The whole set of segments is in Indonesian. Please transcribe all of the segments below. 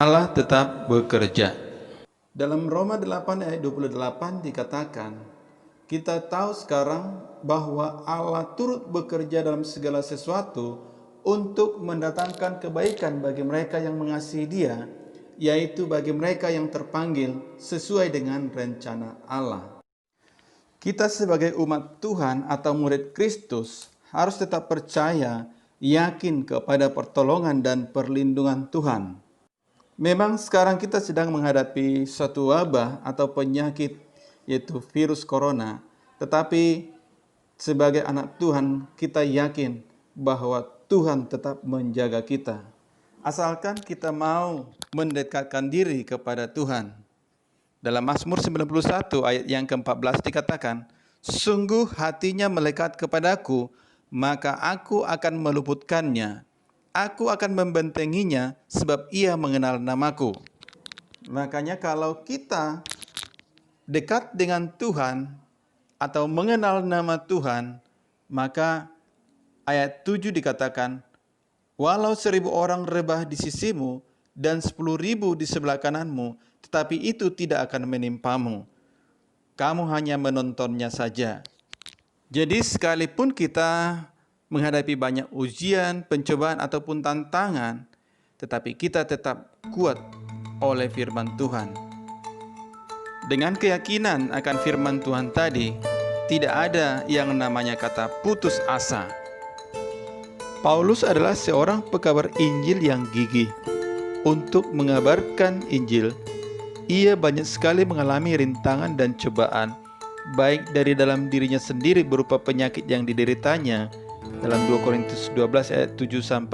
Allah tetap bekerja. Dalam Roma 8 ayat 28 dikatakan, kita tahu sekarang bahwa Allah turut bekerja dalam segala sesuatu untuk mendatangkan kebaikan bagi mereka yang mengasihi Dia, yaitu bagi mereka yang terpanggil sesuai dengan rencana Allah. Kita sebagai umat Tuhan atau murid Kristus harus tetap percaya, yakin kepada pertolongan dan perlindungan Tuhan. Memang sekarang kita sedang menghadapi suatu wabah atau penyakit, yaitu virus corona. Tetapi sebagai anak Tuhan, kita yakin bahwa Tuhan tetap menjaga kita. Asalkan kita mau mendekatkan diri kepada Tuhan. Dalam Mazmur 91 ayat yang ke-14 dikatakan, sungguh hatinya melekat kepadaku, maka aku akan meluputkannya. Aku akan membentenginya sebab ia mengenal namaku. Makanya kalau kita dekat dengan Tuhan atau mengenal nama Tuhan, maka ayat 7 dikatakan, walau 1.000 orang rebah di sisimu dan 10.000 di sebelah kananmu, tetapi itu tidak akan menimpamu. Kamu hanya menontonnya saja. Jadi sekalipun kita menghadapi banyak ujian, pencobaan ataupun tantangan, tetapi kita tetap kuat oleh firman Tuhan. Dengan keyakinan akan firman Tuhan tadi, tidak ada yang namanya kata putus asa. Paulus adalah seorang pekabar Injil yang gigih. Untuk mengabarkan Injil, ia banyak sekali mengalami rintangan dan cobaan, baik dari dalam dirinya sendiri berupa penyakit yang dideritanya, dalam 2 Korintus 12 ayat 7-10,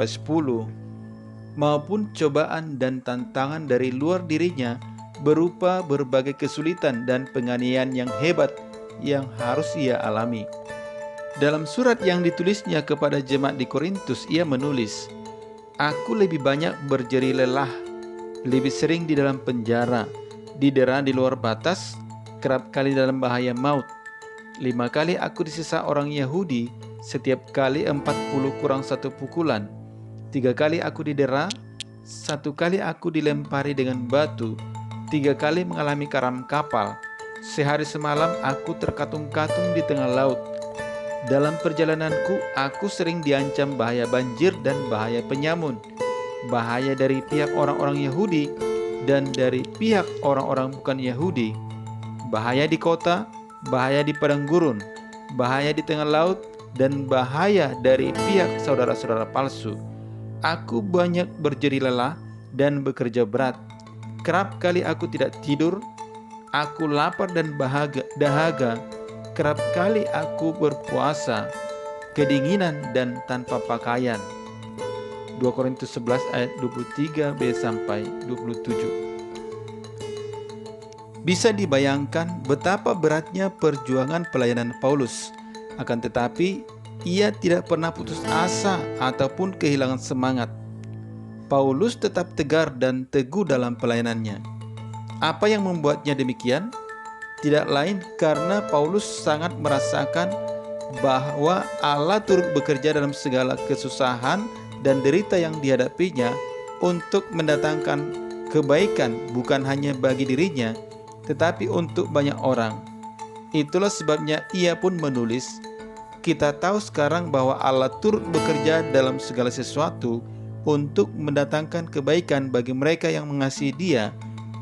maupun cobaan dan tantangan dari luar dirinya berupa berbagai kesulitan dan penganiayaan yang hebat yang harus ia alami. Dalam surat yang ditulisnya kepada jemaat di Korintus, ia menulis, aku lebih banyak berjeri lelah, lebih sering di dalam penjara, didera di luar batas, kerap kali dalam bahaya maut. 5 kali aku disisa orang Yahudi, setiap kali 40 kurang 1 pukulan. 3 kali aku didera, 1 kali aku dilempari dengan batu, 3 kali mengalami karam kapal. Sehari semalam aku terkatung-katung di tengah laut. Dalam perjalananku, aku sering diancam bahaya banjir dan bahaya penyamun, bahaya dari pihak orang-orang Yahudi dan dari pihak orang-orang bukan Yahudi, bahaya di kota, bahaya di padang gurun, bahaya di tengah laut, dan bahaya dari pihak saudara-saudara palsu. Aku banyak berjeri lelah dan bekerja berat. Kerap kali aku tidak tidur, aku lapar dan dahaga. Kerap kali aku berpuasa, kedinginan dan tanpa pakaian. 2 Korintus 11 ayat 23b-27. Bisa dibayangkan betapa beratnya perjuangan pelayanan Paulus. Akan tetapi, ia tidak pernah putus asa ataupun kehilangan semangat. Paulus tetap tegar dan teguh dalam pelayanannya. Apa yang membuatnya demikian? Tidak lain karena Paulus sangat merasakan bahwa Allah turut bekerja dalam segala kesusahan dan derita yang dihadapinya untuk mendatangkan kebaikan bukan hanya bagi dirinya, tetapi untuk banyak orang. Itulah sebabnya ia pun menulis, kita tahu sekarang bahwa Allah turut bekerja dalam segala sesuatu untuk mendatangkan kebaikan bagi mereka yang mengasihi Dia,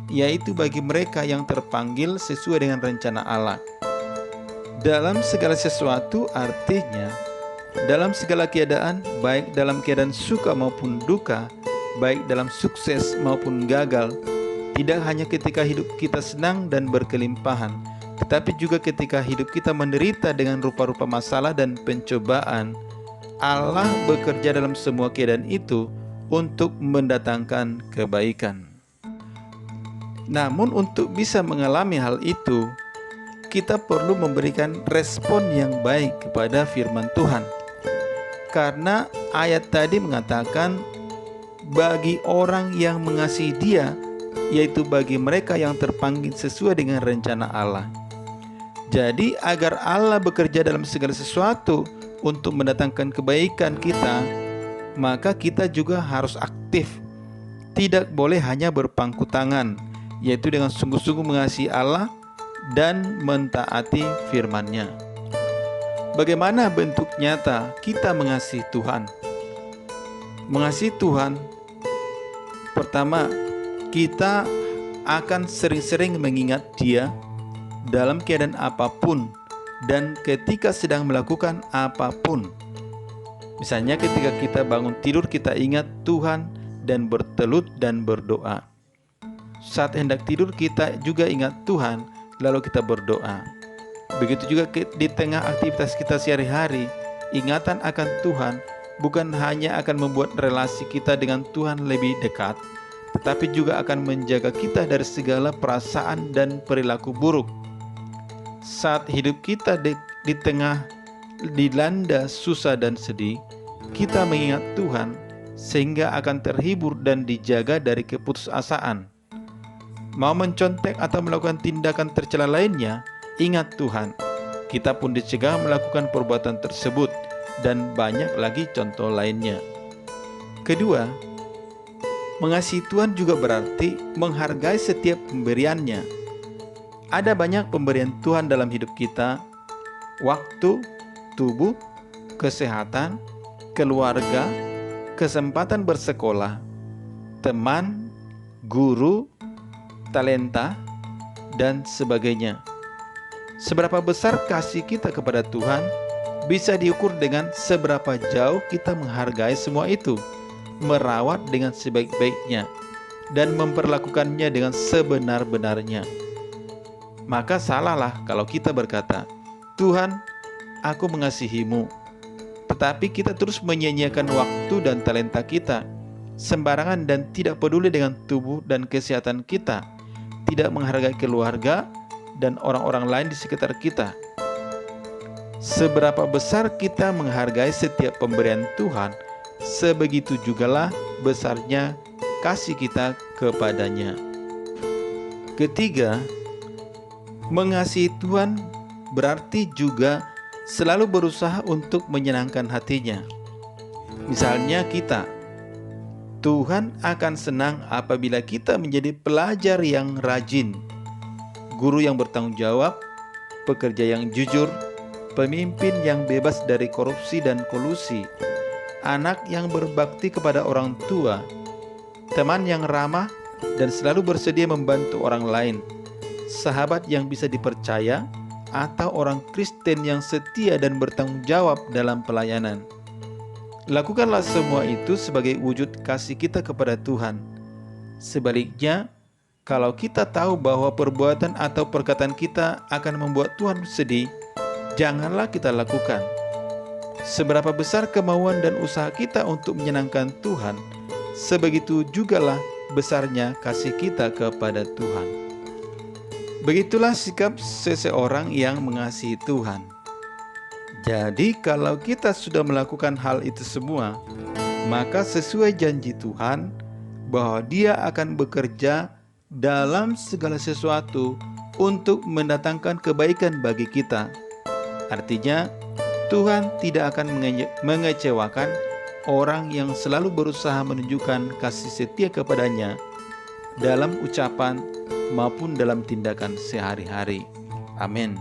yaitu bagi mereka yang terpanggil sesuai dengan rencana Allah. Dalam segala sesuatu artinya, dalam segala keadaan, baik dalam keadaan suka maupun duka, baik dalam sukses maupun gagal, tidak hanya ketika hidup kita senang dan berkelimpahan, tetapi juga ketika hidup kita menderita dengan rupa-rupa masalah dan pencobaan, Allah bekerja dalam semua keadaan itu untuk mendatangkan kebaikan. Namun untuk bisa mengalami hal itu, kita perlu memberikan respon yang baik kepada firman Tuhan. Karena ayat tadi mengatakan, bagi orang yang mengasihi Dia, yaitu bagi mereka yang terpanggil sesuai dengan rencana Allah. Jadi agar Allah bekerja dalam segala sesuatu untuk mendatangkan kebaikan kita, maka kita juga harus aktif, tidak boleh hanya berpangku tangan, yaitu dengan sungguh-sungguh mengasihi Allah dan mentaati firman-Nya. Bagaimana bentuk nyata kita mengasihi Tuhan? Mengasihi Tuhan, pertama, kita akan sering-sering mengingat Dia dalam keadaan apapun dan ketika sedang melakukan apapun. Misalnya ketika kita bangun tidur, kita ingat Tuhan dan bertelut dan berdoa. Saat hendak tidur, kita juga ingat Tuhan, lalu kita berdoa. Begitu juga di tengah aktivitas kita sehari-hari, ingatan akan Tuhan bukan hanya akan membuat relasi kita dengan Tuhan lebih dekat, tetapi juga akan menjaga kita dari segala perasaan dan perilaku buruk. Saat hidup kita di tengah dilanda susah dan sedih, kita mengingat Tuhan sehingga akan terhibur dan dijaga dari keputusasaan. Mau mencontek atau melakukan tindakan tercela lainnya, ingat Tuhan. Kita pun dicegah melakukan perbuatan tersebut dan banyak lagi contoh lainnya. Kedua, mengasihi Tuhan juga berarti menghargai setiap pemberiannya. Ada banyak pemberian Tuhan dalam hidup kita: waktu, tubuh, kesehatan, keluarga, kesempatan bersekolah, teman, guru, talenta, dan sebagainya. Seberapa besar kasih kita kepada Tuhan bisa diukur dengan seberapa jauh kita menghargai semua itu, merawat dengan sebaik-baiknya, dan memperlakukannya dengan sebenar-benarnya. Maka salahlah kalau kita berkata, "Tuhan, aku mengasihimu," tetapi kita terus menyia-nyiakan waktu dan talenta kita, sembarangan dan tidak peduli dengan tubuh dan kesehatan kita, tidak menghargai keluarga dan orang-orang lain di sekitar kita. Seberapa besar kita menghargai setiap pemberian Tuhan, sebegitu jugalah besarnya kasih kita kepadanya. Ketiga, mengasihi Tuhan berarti juga selalu berusaha untuk menyenangkan hatinya. Misalnya Tuhan akan senang apabila kita menjadi pelajar yang rajin, guru yang bertanggung jawab, pekerja yang jujur, pemimpin yang bebas dari korupsi dan kolusi, anak yang berbakti kepada orang tua, teman yang ramah dan selalu bersedia membantu orang lain, sahabat yang bisa dipercaya, atau orang Kristen yang setia dan bertanggung jawab dalam pelayanan. Lakukanlah semua itu sebagai wujud kasih kita kepada Tuhan. Sebaliknya, kalau kita tahu bahwa perbuatan atau perkataan kita akan membuat Tuhan sedih, janganlah kita lakukan. Seberapa besar kemauan dan usaha kita untuk menyenangkan Tuhan, sebegitu jugalah besarnya kasih kita kepada Tuhan. Begitulah sikap seseorang yang mengasihi Tuhan. Jadi kalau kita sudah melakukan hal itu semua, maka sesuai janji Tuhan bahwa Dia akan bekerja dalam segala sesuatu untuk mendatangkan kebaikan bagi kita. Artinya, Tuhan tidak akan mengecewakan orang yang selalu berusaha menunjukkan kasih setia kepadanya dalam ucapan maupun dalam tindakan sehari-hari. Amin.